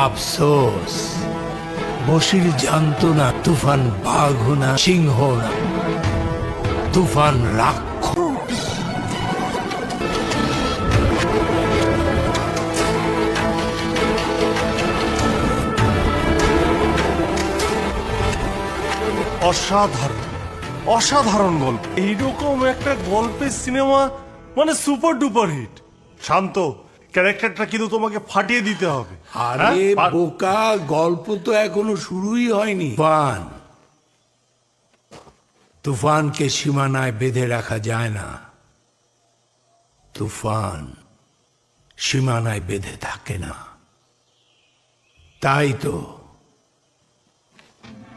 আফসোস, বশির জানতো না তুফান বাঘ না সিংহ না, তুফান রাক্ষস। অসাধারণ অসাধারণ গল্প। এইরকম একটা গল্পের সিনেমা মানে সুপার ডুপার হিট। শান্ত, ক্যারেক্টারটা কিন্তু তোমাকে ফাটিয়ে দিতে হবে। আরে হ্যাঁ? বোকা, গল্প তো এখনো শুরুই হয়নি। তুফানকে সীমানায় বেঁধে রাখা যায় না, তুফান সীমানায় বেঁধে থাকে না। তাই তো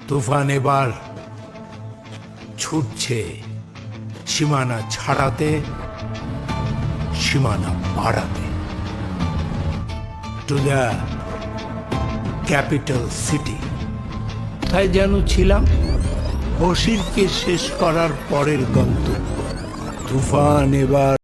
তুফান এবার ছুটছে সীমানা ছাড়াতে, সীমানা বাড়াতে, টু দ্য ক্যাপিটাল সিটি। তাই যেন ছিলাম বশিরকে শেষ করার পরের গন্তব্য। তুফান এবার